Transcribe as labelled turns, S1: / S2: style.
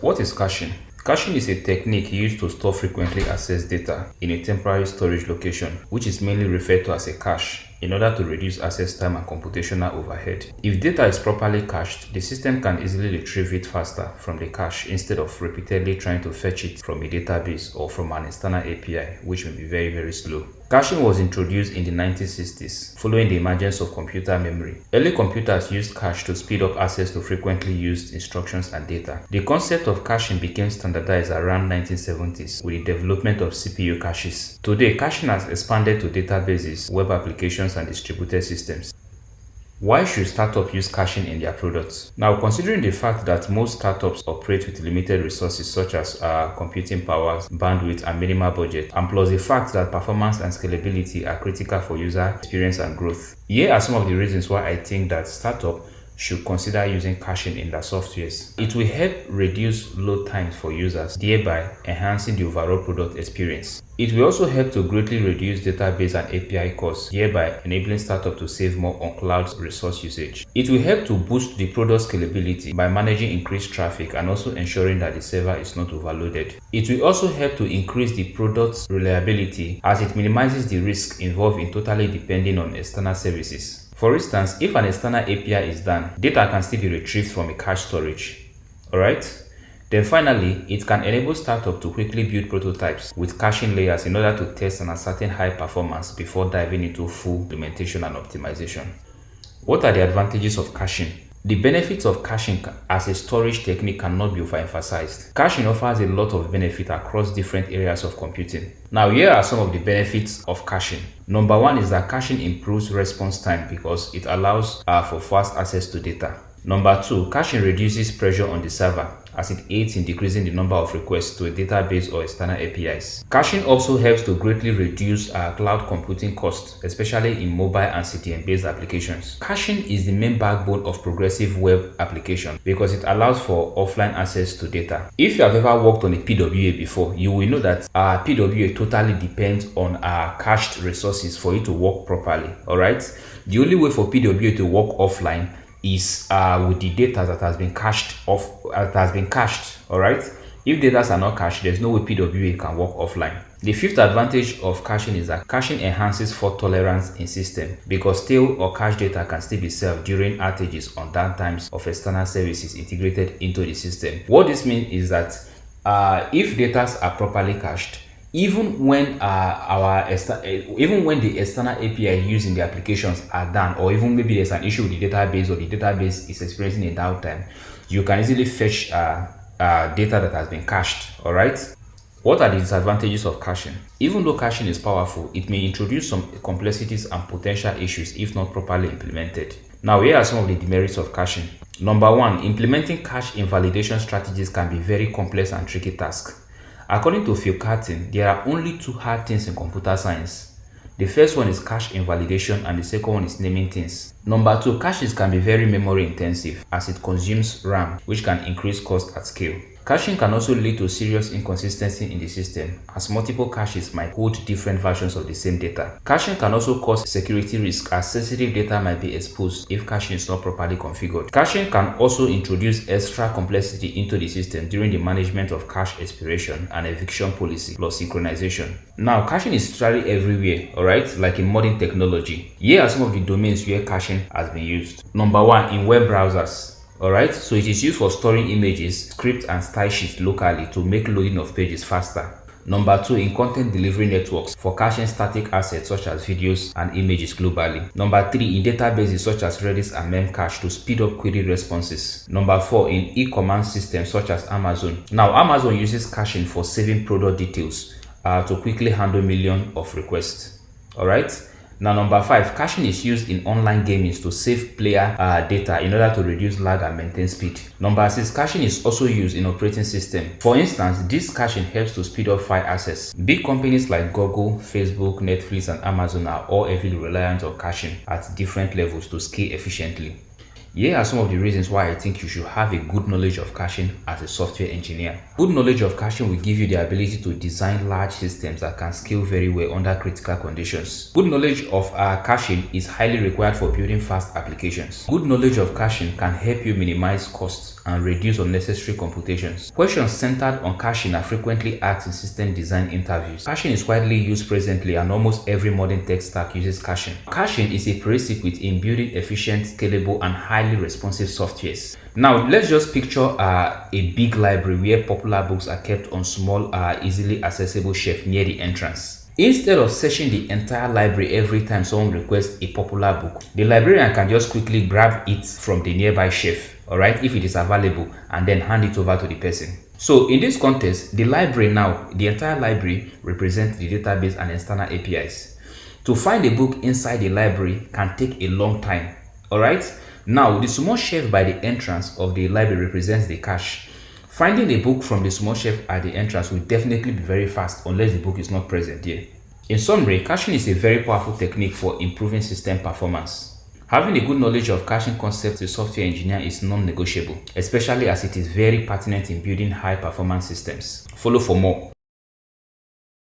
S1: What is caching? Caching is a technique used to store frequently accessed data in a temporary storage location, which is mainly referred to as a cache, in order to reduce access time and computational overhead. If data is properly cached, the system can easily retrieve it faster from the cache instead of repeatedly trying to fetch it from a database or from an external API, which may be very slow. Caching was introduced in the 1960s following the emergence of computer memory. Early computers used cache to speed up access to frequently used instructions and data. The concept of caching became standardized around 1970s with the development of CPU caches. Today, caching has expanded to databases, web applications, and distributed systems. Why should startups use caching in their products? Now, considering the fact that most startups operate with limited resources such as computing powers, bandwidth, and minimal budget, and plus the fact that performance and scalability are critical for user experience and growth. Here are some of the reasons why I think that startups should consider using caching in their softwares. It will help reduce load times for users, thereby enhancing the overall product experience. It will also help to greatly reduce database and API costs, thereby enabling startups to save more on cloud resource usage. It will help to boost the product scalability by managing increased traffic and also ensuring that the server is not overloaded. It will also help to increase the product's reliability as it minimizes the risk involved in totally depending on external services. For instance, if an external API is down, data can still be retrieved from a cache storage. Alright? Then finally, it can enable startups to quickly build prototypes with caching layers in order to test and ascertain high performance before diving into full implementation and optimization. What are the advantages of caching? The benefits of caching as a storage technique cannot be overemphasized. Caching offers a lot of benefit across different areas of computing. Now, here are some of the benefits of caching. Number one is that caching improves response time because it allows for fast access to data. Number two, caching reduces pressure on the server as it aids in decreasing the number of requests to a database or external APIs. Caching also helps to greatly reduce cloud computing costs, especially in mobile and CDN-based applications. Caching is the main backbone of progressive web applications because it allows for offline access to data. If you have ever worked on a PWA before, you will know that PWA totally depends on cached resources for it to work properly. Alright, the only way for PWA to work offline is with the data that has been cached all right. If data are not cached, there's no way PWA can work offline. The fifth advantage of caching is that caching enhances fault tolerance in system because stale or cached data can still be served during outages on downtimes of external services integrated into the system. What this means is that if data are properly cached, even when the external API used in the applications are done, or even maybe there's an issue with the database or the database is experiencing a downtime, you can easily fetch data that has been cached. All right. What are the disadvantages of caching? Even though caching is powerful, it may introduce some complexities and potential issues if not properly implemented. Now, here are some of the demerits of caching. Number one, implementing cache invalidation strategies can be very complex and tricky task. According to Phil Cartin, there are only two hard things in computer science. The first one is cache invalidation and the second one is naming things. Number two, caches can be very memory intensive as it consumes RAM, which can increase cost at scale. Caching can also lead to serious inconsistency in the system, as multiple caches might hold different versions of the same data. Caching can also cause security risk, as sensitive data might be exposed if caching is not properly configured. Caching can also introduce extra complexity into the system during the management of cache expiration and eviction policy plus synchronization. Now, caching is literally everywhere, alright, like in modern technology. Here are some of the domains where caching has been used. Number one, in web browsers. Alright, so it is used for storing images, scripts, and style sheets locally to make loading of pages faster. Number two, in content delivery networks for caching static assets such as videos and images globally. Number three, in databases such as Redis and Memcache to speed up query responses. Number four, in e-commerce systems such as Amazon. Now, Amazon uses caching for saving product details to quickly handle millions of requests. Alright. Now, number five, caching is used in online gaming to save player data in order to reduce lag and maintain speed. Number six, caching is also used in operating system. For instance, this caching helps to speed up file access. Big companies like Google, Facebook, Netflix, and Amazon are all heavily reliant on caching at different levels to scale efficiently. Here are some of the reasons why I think you should have a good knowledge of caching as a software engineer. Good knowledge of caching will give you the ability to design large systems that can scale very well under critical conditions. Good knowledge of caching is highly required for building fast applications. Good knowledge of caching can help you minimize costs and reduce unnecessary computations. Questions centered on caching are frequently asked in system design interviews. Caching is widely used presently, and almost every modern tech stack uses caching. Caching is a prerequisite in building efficient, scalable, and highly responsive softwares. Now, let's just picture a big library where popular books are kept on small, easily accessible shelf near the entrance. Instead of searching the entire library every time someone requests a popular book, the librarian can just quickly grab it from the nearby shelf, alright, if it is available, and then hand it over to the person. So in this context, the library now, the entire library represents the database and external APIs. To find a book inside the library can take a long time, alright? Now, the small shelf by the entrance of the library represents the cache. Finding a book from the small shelf at the entrance will definitely be very fast unless the book is not present here. In summary, caching is a very powerful technique for improving system performance. Having a good knowledge of caching concepts as a software engineer is non-negotiable, especially as it is very pertinent in building high-performance systems. Follow for more.